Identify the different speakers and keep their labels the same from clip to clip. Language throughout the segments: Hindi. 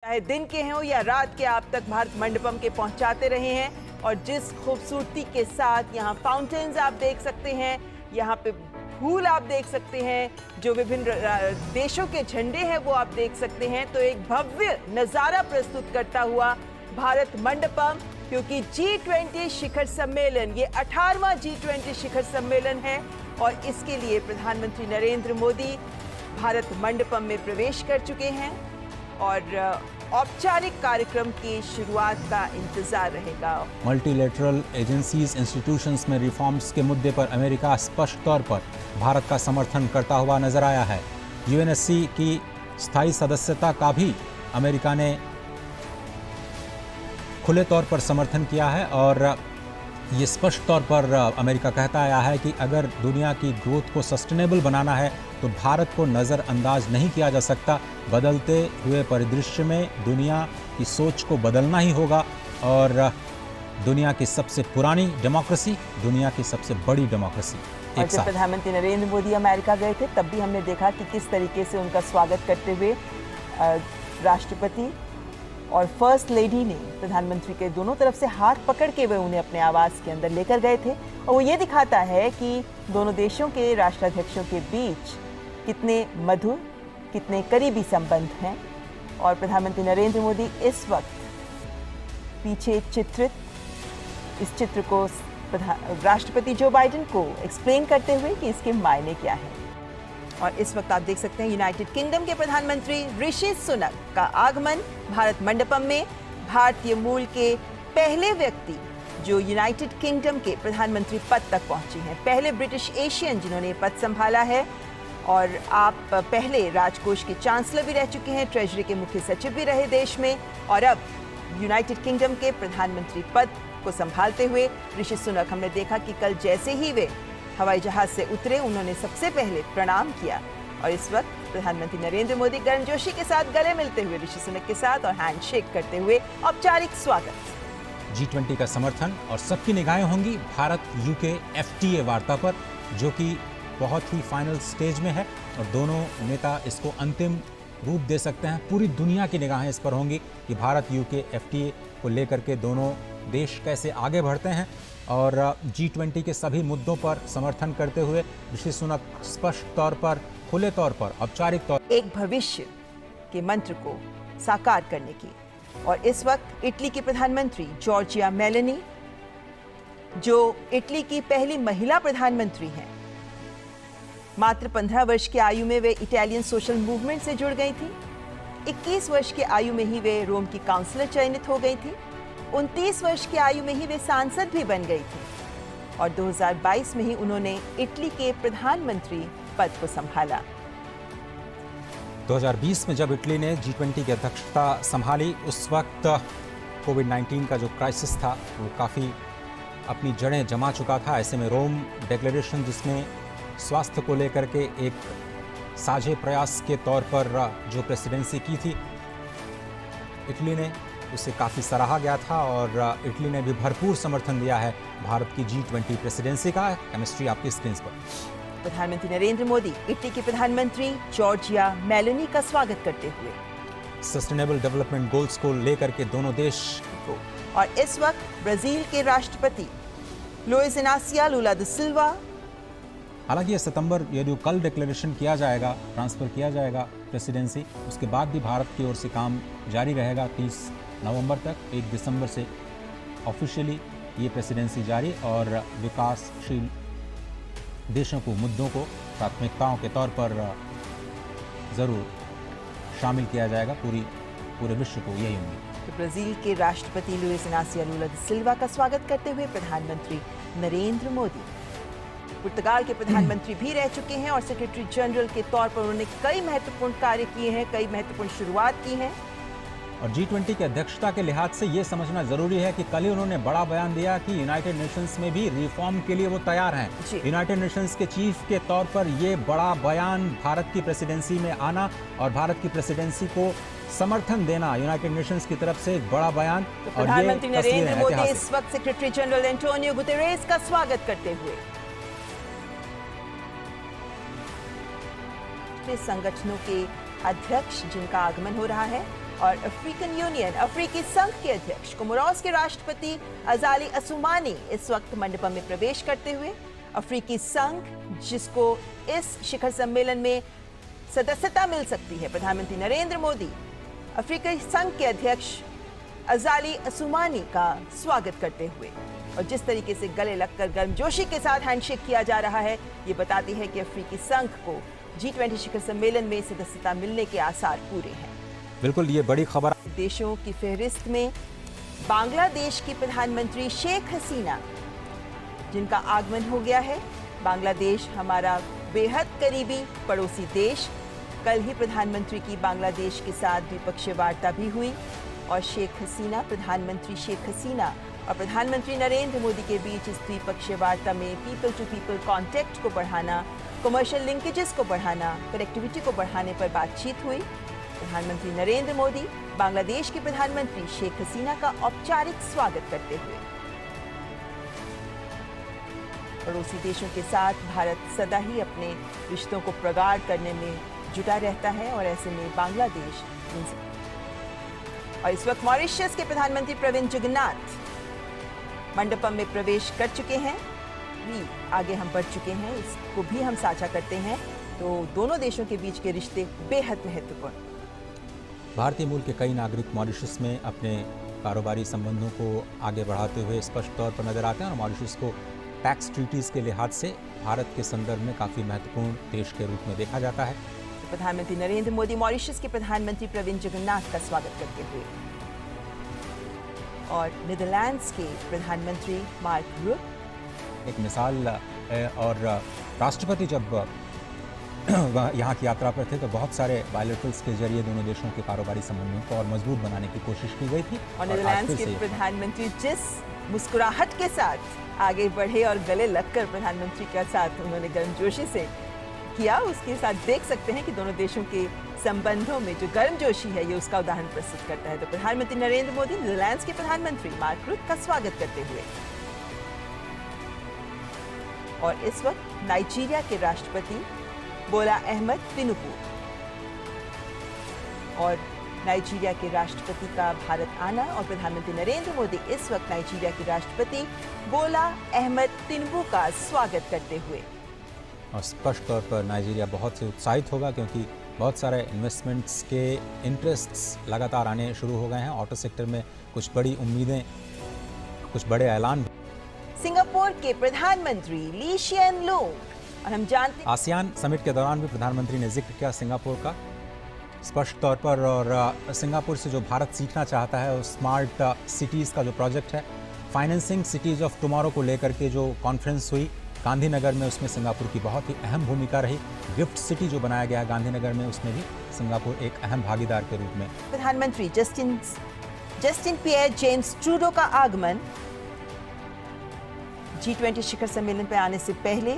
Speaker 1: दिन के हों या रात के, आप तक भारत मंडपम के पहुंचाते रहे हैं। और जिस खूबसूरती के साथ यहाँ फाउंटेन्स आप देख सकते हैं, यहाँ पे फूल आप देख सकते हैं, जो विभिन्न देशों के झंडे हैं वो आप देख सकते हैं। तो एक भव्य नज़ारा प्रस्तुत करता हुआ भारत मंडपम, क्योंकि G20 शिखर सम्मेलन ये 18वां G20 शिखर सम्मेलन है और इसके लिए प्रधानमंत्री नरेंद्र मोदी भारत मंडपम में प्रवेश कर चुके हैं और औपचारिक कार्यक्रम की शुरुआत का इंतजार रहेगा।
Speaker 2: मल्टीलेटरल एजेंसीज इंस्टीट्यूशंस में रिफॉर्म्स के मुद्दे पर अमेरिका स्पष्ट तौर पर भारत का समर्थन करता हुआ नजर आया है। यूएनएससी की स्थायी सदस्यता का भी अमेरिका ने खुले तौर पर समर्थन किया है और ये स्पष्ट तौर पर अमेरिका कहता आया है कि अगर दुनिया की ग्रोथ को सस्टेनेबल बनाना है तो भारत को नज़रअंदाज नहीं किया जा सकता। बदलते हुए परिदृश्य में दुनिया की सोच को बदलना ही होगा और दुनिया की सबसे पुरानी डेमोक्रेसी, दुनिया की सबसे बड़ी डेमोक्रेसी
Speaker 1: और जब प्रधानमंत्री नरेंद्र मोदी अमेरिका गए थे तब भी हमने देखा कि किस तरीके से उनका स्वागत करते हुए राष्ट्रपति और फर्स्ट लेडी ने प्रधानमंत्री के दोनों तरफ से हाथ पकड़ के वे उन्हें अपने आवास के अंदर लेकर गए थे। और वो ये दिखाता है कि दोनों देशों के राष्ट्राध्यक्षों के बीच कितने मधुर, कितने करीबी संबंध हैं। और प्रधानमंत्री नरेंद्र मोदी इस वक्त पीछे चित्रित इस चित्र को राष्ट्रपति जो बाइडेन को एक्सप्लेन करते हुए कि इसके मायने क्या हैं। और इस वक्त आप देख सकते हैं यूनाइटेड किंगडम के प्रधानमंत्री ऋषि सुनक का आगमन भारत मंडपम में। भारतीय मूल के पहले व्यक्ति जो यूनाइटेड किंगडम के प्रधानमंत्री पद तक पहुंचे हैं, पहले ब्रिटिश एशियन जिन्होंने पद संभाला है। और आप पहले राजकोष के चांसलर भी रह चुके हैं, ट्रेजरी के मुख्य सचिव भी रहे देश में, और अब यूनाइटेड किंगडम के प्रधानमंत्री पद को संभालते हुए ऋषि सुनक, हमने देखा कि कल जैसे ही वे हवाई जहाज से उतरे उन्होंने सबसे पहले प्रणाम किया। और इस वक्त प्रधानमंत्री नरेंद्र मोदी गर्मजोशी के साथ गले मिलते हुए ऋषि सुनक के साथ और हैंडशेक करते हुए औपचारिक स्वागत।
Speaker 2: G20 का समर्थन और सबकी निगाहें होंगी भारत यूके FTA वार्ता पर, जो कि बहुत ही फाइनल स्टेज में है और दोनों नेता इसको अंतिम रूप दे सकते हैं। पूरी दुनिया की निगाहें इस पर होंगी कि भारत यूके FTA को लेकर के दोनों देश कैसे आगे बढ़ते हैं। और G20 के सभी मुद्दों पर समर्थन करते हुए ऋषि सुनक स्पष्ट तौर पर, खुले तौर पर, औपचारिक तौर
Speaker 1: एक भविष्य के मंत्र को साकार करने की। और इस वक्त इटली की प्रधानमंत्री जॉर्जिया मेलोनी, जो इटली की पहली महिला प्रधानमंत्री हैं, मात्र 15 वर्ष की आयु में वे इटालियन सोशल मूवमेंट से जुड़ गई थी। 21 वर्ष की आयु में ही वे रोम की काउंसलर चयनित हो गई थी। 29 वर्ष की आयु में ही वे सांसद भी बन गई थी और 2022 में ही उन्होंने इटली के प्रधानमंत्री पद को संभाला।
Speaker 2: 2020 में जब इटली ने G20 की अध्यक्षता संभाली, उस वक्त कोविड-19 का जो क्राइसिस था वो काफ़ी अपनी जड़ें जमा चुका था। ऐसे में रोम डिक्लेरेशन, जिसमें स्वास्थ्य को लेकर के एक साझे प्रयास के तौर पर जो प्रेसिडेंसी की थी, इटली ने उसे काफ़ी सराहा गया था और इटली ने भी भरपूर समर्थन दिया है भारत की G20 प्रेसिडेंसी का। केमिस्ट्री आपकी स्क्रीन पर।
Speaker 1: प्रधानमंत्री नरेंद्र मोदी इटली की प्रधानमंत्री जॉर्जिया मेलोनी का स्वागत करते हुए
Speaker 2: सस्टेनेबल डेवलपमेंट गोल्स को लेकर के दोनों देश को।
Speaker 1: और इस वक्त ब्राजील के राष्ट्रपति लुइस इनासियो लुला दा सिल्वा,
Speaker 2: हालांकि ये सितंबर, यदि कल डिक्लेरेशन किया जाएगा, ट्रांसफर किया जाएगा प्रेसिडेंसी, उसके बाद भी भारत की ओर से काम जारी रहेगा 30 नवंबर तक। 1 दिसंबर से ऑफिशियली ये प्रेसिडेंसी जारी और विकासशील देशों को, मुद्दों को प्राथमिकताओं के तौर पर ज़रूर शामिल किया जाएगा। पूरे विश्व को यही उम्मीद।
Speaker 1: तो ब्राजील के राष्ट्रपति लुइस इनासियो लुला दा सिल्वा का स्वागत करते हुए प्रधानमंत्री नरेंद्र मोदी पुर्तगाल के प्रधानमंत्री भी रह चुके हैं और सेक्रेटरी जनरल के तौर पर उन्होंने कई महत्वपूर्ण कार्य किए हैं, कई महत्वपूर्ण शुरुआत की है।
Speaker 2: और G20 की अध्यक्षता के लिहाज से ये समझना जरूरी है कि कल ही उन्होंने बड़ा बयान दिया कि यूनाइटेड नेशंस में भी रिफॉर्म के लिए वो तैयार हैं। यूनाइटेड नेशंस के चीफ के तौर पर ये बड़ा बयान, भारत की प्रेसिडेंसी में आना और भारत की प्रेसिडेंसी को समर्थन देना यूनाइटेड नेशंस की तरफ से एक बड़ा बयान।
Speaker 1: तो प्रधानमंत्री नरेंद्र मोदी इस वक्त सेक्रेटरी जनरल एंटोनियो गुतेरेस का स्वागत करते हुए संगठनों के अध्यक्ष जिनका आगमन हो रहा है, और अफ्रीकन यूनियन अफ्रीकी संघ के अध्यक्ष कोमोरोस के राष्ट्रपति अजाली असुमानी इस वक्त मंडपम में प्रवेश करते हुए अफ्रीकी संघ, जिसको इस शिखर सम्मेलन में सदस्यता मिल सकती है, प्रधानमंत्री नरेंद्र मोदी अफ्रीकी संघ के अध्यक्ष अजाली असुमानी का स्वागत करते हुए, और जिस तरीके से गले लगकर गर्मजोशी के साथ हैंडशेक किया जा रहा है, ये बताती है कि अफ्रीकी संघ को G20 शिखर सम्मेलन में सदस्यता मिलने के आसार पूरे हैं।
Speaker 2: बिल्कुल, ये बड़ी खबर।
Speaker 1: देशों की फहरिस्त में बांग्लादेश की प्रधानमंत्री शेख हसीना, जिनका आगमन हो गया है। बांग्लादेश हमारा बेहद करीबी पड़ोसी देश। कल ही प्रधानमंत्री की बांग्लादेश के साथ द्विपक्षीय वार्ता भी हुई और प्रधानमंत्री शेख हसीना और प्रधानमंत्री नरेंद्र मोदी के बीच इस द्विपक्षीय वार्ता में पीपल टू पीपल कॉन्टैक्ट को बढ़ाना, कमर्शियल लिंकेजेस को बढ़ाना, कनेक्टिविटी को बढ़ाने पर बातचीत हुई। प्रधानमंत्री नरेंद्र मोदी बांग्लादेश के प्रधानमंत्री शेख हसीना का औपचारिक स्वागत करते हुए। पड़ोसी देशों के साथ भारत सदा ही अपने रिश्तों को प्रगाढ़ करने में जुटा रहता है और ऐसे में बांग्लादेश। और इस वक्त मॉरिशस के प्रधानमंत्री प्रविंद जुगन्नाथ मंडपम में प्रवेश कर चुके हैं। आगे हम बढ़ चुके हैं, इसको भी हम साझा करते हैं। तो दोनों देशों के बीच के रिश्ते बेहद महत्वपूर्ण।
Speaker 2: भारतीय मूल के कई नागरिक मॉरिशस में अपने कारोबारी संबंधों को आगे बढ़ाते हुए स्पष्ट तौर पर नजर आते हैं और मॉरिशस को टैक्स ट्रीटीज के लिहाज से भारत के संदर्भ में काफी महत्वपूर्ण देश के रूप में देखा जाता है।
Speaker 1: प्रधानमंत्री नरेंद्र मोदी मॉरिशस के प्रधानमंत्री प्रविंद जुगन्नाथ का स्वागत करते हुए और नीदरलैंड्स के प्रधानमंत्री मार्क रूट
Speaker 2: एक मिसाल है। और राष्ट्रपति जब यहाँ की यात्रा पर थे तो बहुत सारे बायलैटरल्स के जरिए दोनों देशों के कारोबारी संबंधों को और मजबूत बनाने की कोशिश की गई थी।
Speaker 1: और नीदरलैंड्स के प्रधानमंत्री जिस मुस्कुराहट के साथ आगे बढ़े और गले लगकर प्रधानमंत्री के साथ उन्होंने गर्मजोशी से किया, उसके साथ देख सकते हैं कि दोनों देशों के संबंधों में जो गर्मजोशी है, ये उसका उदाहरण प्रस्तुत करता है। तो प्रधानमंत्री नरेंद्र मोदी नीदरलैंड्स के प्रधानमंत्री मार्क रूट का स्वागत करते हुए और इस वक्त नाइजीरिया के राष्ट्रपति बोला अहमद तिनुबू और नाइजीरिया के राष्ट्रपति का भारत आना और प्रधानमंत्री नरेंद्र मोदी इस वक्त नाइजीरिया के राष्ट्रपति बोला अहमद तिनुबू का स्वागत करते हुए।
Speaker 2: और स्पष्ट तौर पर नाइजीरिया बहुत ही उत्साहित होगा क्योंकि बहुत सारे इन्वेस्टमेंट्स के इंटरेस्ट्स लगातार आने शुरू हो गए हैं। ऑटो सेक्टर में कुछ बड़ी उम्मीदें, कुछ बड़े ऐलान।
Speaker 1: सिंगापुर के प्रधानमंत्री ली शिएन लूंग, और हम जानते
Speaker 2: आसियान समिट के दौरान भी प्रधानमंत्री ने जिक्र किया सिंगापुर का स्पष्ट तौर पर। और सिंगापुर से जो भारत सीखना चाहता है, उस स्मार्ट सिटीज़ का जो प्रोजेक्ट है, फाइनेंसिंग सिटीज़ ऑफ टुमारो को लेकर के जो कॉन्फ्रेंस हुई गांधीनगर में, उसमें सिंगापुर की बहुत ही अहम भूमिका रही। गिफ्ट सिटी जो बनाया गया गांधीनगर में, उसमें भी सिंगापुर एक अहम भागीदार के रूप में।
Speaker 1: प्रधानमंत्री जस्टिन पियर जेम्स ट्रूडो का आगमन। G20 शिखर सम्मेलन पर आने से पहले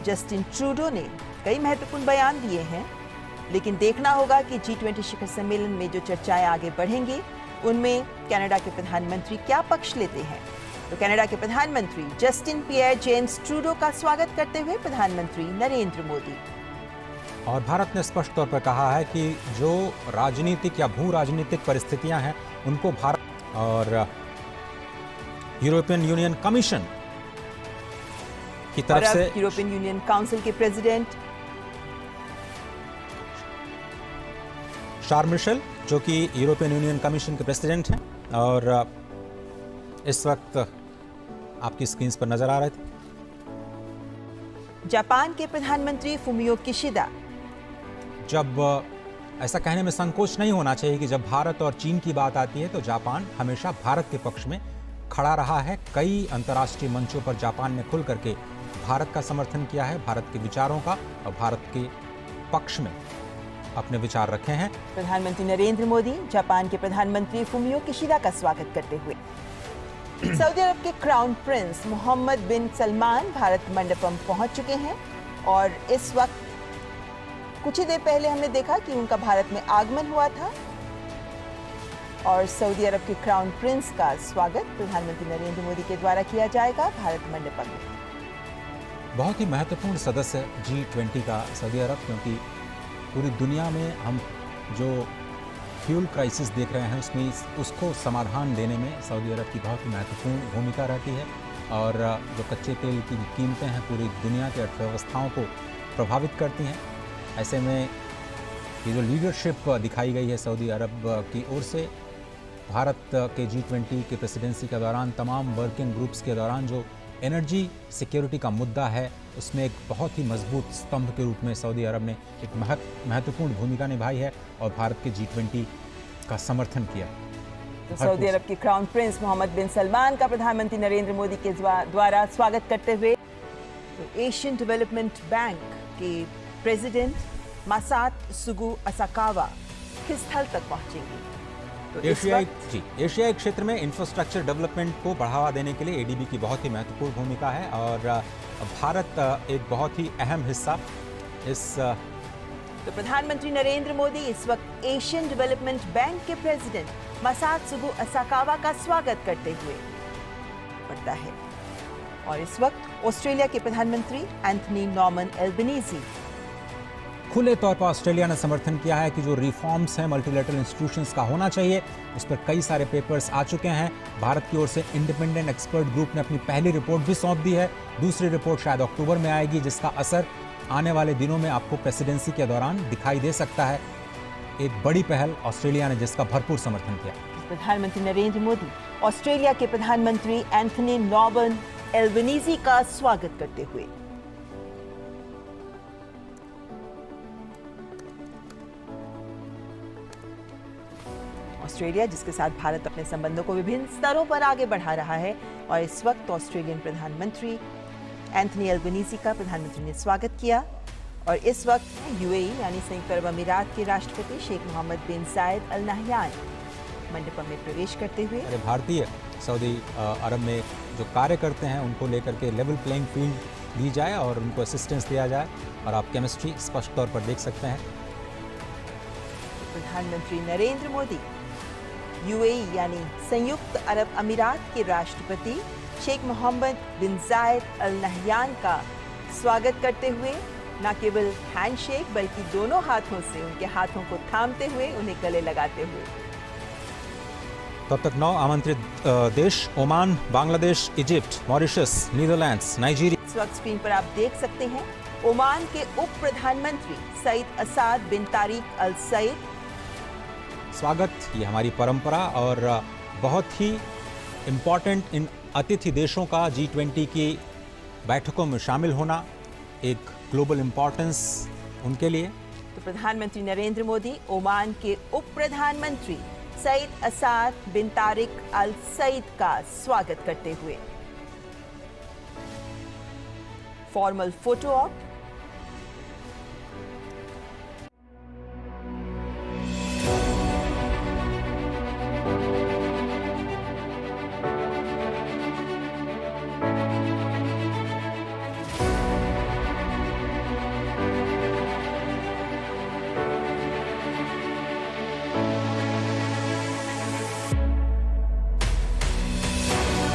Speaker 1: जस्टिन ट्रूडो ने कई महत्वपूर्ण बयान दिए हैं, लेकिन देखना होगा कि G20 शिखर सम्मेलन में जो चर्चाएं आगे बढ़ेंगी, उनमें कनाडा के प्रधानमंत्री क्या पक्ष लेते हैं। तो कनाडा के प्रधानमंत्री जस्टिन पियर जेम्स ट्रूडो का स्वागत करते हुए प्रधानमंत्री नरेंद्र मोदी।
Speaker 2: और भारत ने स्पष्ट तौर पर कहा है कि जो राजनीतिक या भू राजनीतिक परिस्थितियां हैं, उनको भारत और यूरोपियन यूनियन कमीशन की तरफ से,
Speaker 1: यूरोपियन यूनियन काउंसिल के प्रेसिडेंट
Speaker 2: शार्ल मिशेल, जो कि यूरोपियन यूनियन कमीशन के प्रेसिडेंट हैं और इस वक्त आपकी स्क्रीन पर नजर आ रहे थे।
Speaker 1: जापान के प्रधानमंत्री फुमियो किशिदा।
Speaker 2: जब ऐसा कहने में संकोच नहीं होना चाहिए कि जब भारत और चीन की बात आती है तो जापान हमेशा भारत के पक्ष में खड़ा रहा है। कई अंतर्राष्ट्रीय मंचों पर जापान ने खुल करके भारत का समर्थन किया है, भारत के विचारों का, और भारत के पक्ष में अपने विचार रखे हैं।
Speaker 1: प्रधानमंत्री नरेंद्र मोदी जापान के प्रधानमंत्री फुमियो किशिदा का स्वागत करते हुए सऊदी अरब के क्राउन प्रिंस मोहम्मद बिन सलमान भारत मंडपम पहुंच चुके हैं और इस वक्त कुछ ही देर पहले हमने देखा कि उनका भारत में आगमन हुआ था और सऊदी अरब के क्राउन प्रिंस का स्वागत प्रधानमंत्री नरेंद्र मोदी के द्वारा किया जाएगा भारत मंडपम में।
Speaker 2: बहुत ही महत्वपूर्ण सदस्य G20 का सऊदी अरब, क्योंकि पूरी दुनिया में हम जो फ्यूल क्राइसिस देख रहे हैं उसमें उसको समाधान देने में सऊदी अरब की बहुत ही महत्वपूर्ण भूमिका रहती है। और जो कच्चे तेल की कीमतें हैं पूरी दुनिया की अर्थव्यवस्थाओं को प्रभावित करती हैं। ऐसे में ये जो लीडरशिप दिखाई गई है सऊदी अरब की ओर से भारत के G20 के प्रेसिडेंसी के दौरान तमाम वर्किंग ग्रुप्स के दौरान जो एनर्जी सिक्योरिटी का मुद्दा है उसमें एक बहुत ही मजबूत स्तंभ के रूप में सऊदी अरब ने एक महत्वपूर्ण भूमिका निभाई है और भारत के G20 का समर्थन किया।
Speaker 1: तो सऊदी अरब के क्राउन प्रिंस मोहम्मद बिन सलमान का प्रधानमंत्री नरेंद्र मोदी के द्वारा स्वागत करते हुए तो एशियन डेवलपमेंट बैंक के प्रेसिडेंट मासात सुगु असाकावा किस स्थल तक पहुंचेंगे? तो
Speaker 2: एशियाई क्षेत्र में इंफ्रास्ट्रक्चर डेवलपमेंट को बढ़ावा देने के लिए एडीबी की बहुत ही महत्वपूर्ण भूमिका है और भारत एक बहुत ही अहम हिस्सा इस
Speaker 1: तो प्रधानमंत्री नरेंद्र मोदी इस वक्त एशियन डेवलपमेंट बैंक के प्रेसिडेंट मासात सुगु असाकावा का स्वागत करते हुए पड़ता है। और इस वक्त ऑस्ट्रेलिया के प्रधानमंत्री एंथनी नॉर्मन एल्बनीजी
Speaker 2: खुले तौर पर ऑस्ट्रेलिया ने समर्थन किया है कि जो रिफॉर्म्स हैं मल्टीलैटरल इंस्टीट्यूशंस का होना चाहिए, उस पर कई सारे पेपर्स आ चुके हैं। भारत की ओर से इंडिपेंडेंट एक्सपर्ट ग्रुप ने अपनी पहली रिपोर्ट भी सौंप दी है। दूसरी रिपोर्ट शायद अक्टूबर में आएगी, जिसका असर आने वाले दिनों में आपको प्रेसिडेंसी के दौरान दिखाई दे सकता है। एक बड़ी पहल ऑस्ट्रेलिया ने जिसका भरपूर समर्थन किया।
Speaker 1: प्रधानमंत्री नरेंद्र मोदी ऑस्ट्रेलिया के प्रधानमंत्री एंथनी नॉर्मन एल्बनीजी का स्वागत करते हुए ऑस्ट्रेलिया जिसके साथ भारत अपने संबंधों को विभिन्न स्तरों पर आगे बढ़ा रहा है और इस वक्त ऑस्ट्रेलियन प्रधानमंत्री एंथनी एल्बनीजी का प्रधानमंत्री ने स्वागत किया। और इस वक्त यूएई यानी संयुक्त अरब अमीरात के राष्ट्रपति शेख मोहम्मद बिन जायद अल नहयान मंडपम में प्रवेश करते हुए
Speaker 2: भारतीय सऊदी अरब में जो कार्य करते हैं उनको लेकर के लेवल प्लेइंग फील्ड दी जाए और उनको असिस्टेंस दिया जाए और आप केमिस्ट्री स्पष्ट तौर पर देख सकते हैं।
Speaker 1: प्रधानमंत्री नरेंद्र मोदी यूएई यानी संयुक्त अरब अमीरात के राष्ट्रपति शेख मोहम्मद बिन जायद अल नहयान का स्वागत करते हुए न केवल हैंडशेक बल्कि दोनों हाथों से उनके हाथों को थामते हुए उन्हें गले लगाते हुए।
Speaker 2: तब तक 9 आमंत्रित देश Oman, Bangladesh, Egypt, Mauritius, Netherlands, Nigeria.
Speaker 1: इस वक्त स्क्रीन पर आप देख सकते हैं ओमान के उप प्रधानमंत्री सईद असाद बिन तारिक अल सईद।
Speaker 2: स्वागत, ये हमारी परंपरा और बहुत ही इम्पोर्टेंट इन अतिथि देशों का G20 की बैठकों में शामिल होना एक ग्लोबल इम्पोर्टेंस उनके लिए।
Speaker 1: तो प्रधानमंत्री नरेंद्र मोदी ओमान के उप प्रधानमंत्री सईद असाद बिन तारिक अल सईद का स्वागत करते हुए फॉर्मल फोटो ऑप